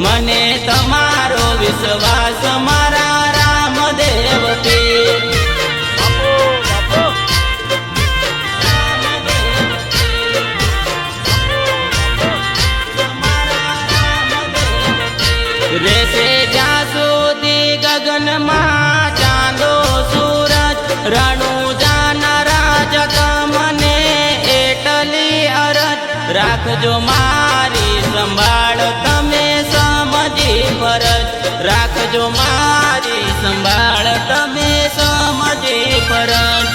મને તમારો વિશ્વાસ મારા રામદેવ પીર। રહેશે જ્યાં સુધી ગગનમાં ચાંદો સૂરજ રણુજાના રાજા તમને એટલી અરજ રાખજો મારી સંભાળ તમે સમજી ફરજ રાખજો મારી સંભાળ તમે સમજી ફરજ।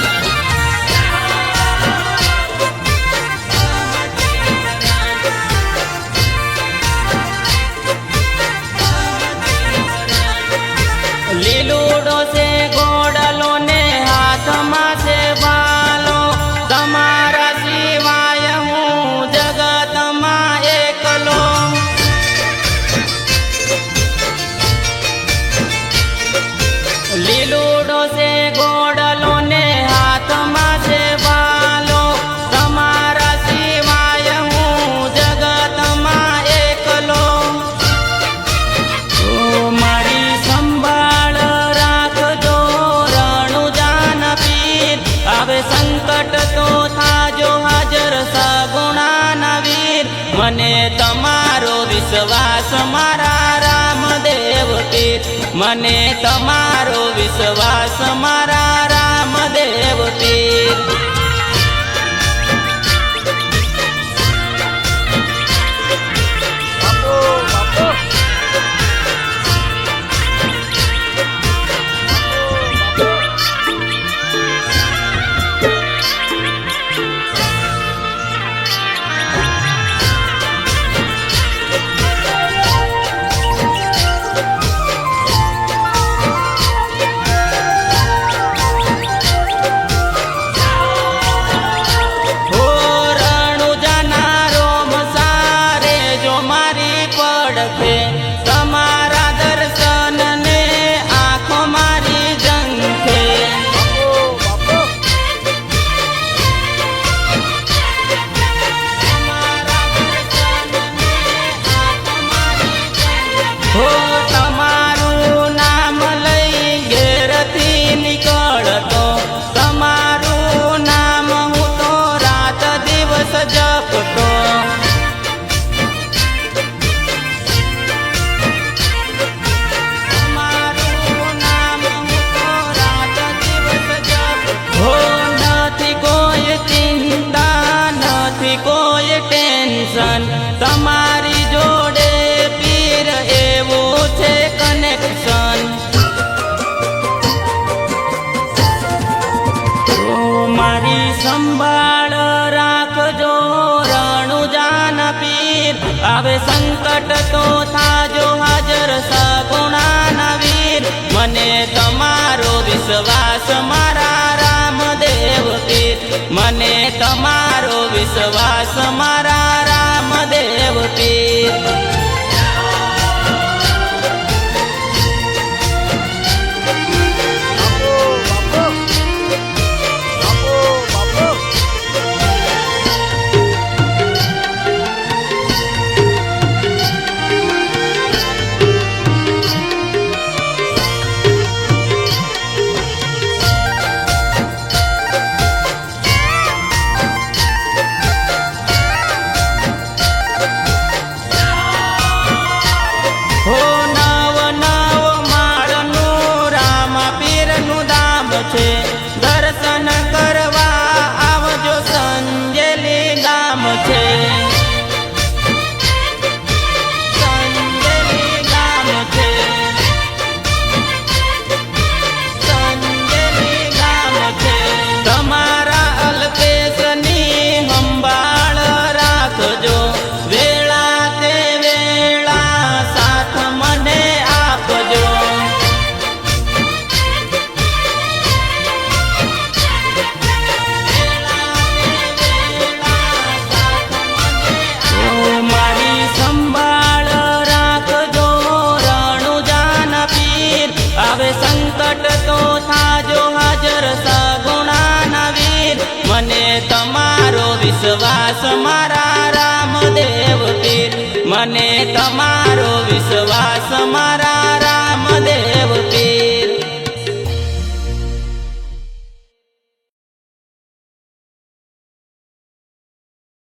લીલુડો છે ઘોડલો ને હાથમાં છે બાલો તમારા સિવાય હું જગતમાં એકલો। લીલુડો છે ઘોડલો ને હાથમાં છે બાલો તમારા સિવાય હું જગતમાં એકલો। મારી સંભાળ રાખજો રણુજાના પીર આવે સંકટ તો થાજો હાજર સગુણાના વીર। મને તમારો વિશ્વાસ મારા રામદેવ પીર મને તમારો વિશ્વાસ મારા રામદેવ પીર। તમારા દર્શન ને આંખો મારી જંખે હો તમારું નામ લઈ ઘેરથી નીકળતો તમારું નામ હું તો રાત દિવસ જપતો। કોઈ ટેન્શન તમારી જોડે પીર એવું છે કનેક્શન। મારી સંભાળ રાખજો રણુજાના પીર આવે સંકટ તો થાજો હાજર સગુણાના વીર। મને તમારો વિશ્વાસ મારા રામદેવ પીર મને તમારો વિશ્વાસ મારા રામદેવ પીર। દર્શન કરવા આવજો સંજેલી ગામ છે સંજેલી ગામ છે સંજેલી ગામ છે। તમારા અલ્પેશની સંભાળ રાખજો વેળા તે વેળા સાથ મને આપજો। સંકટ તો થાજો હાજર સગુણાના વીર મને તમારો વિશ્વાસ મારા રામદેવ પીર મને તમારો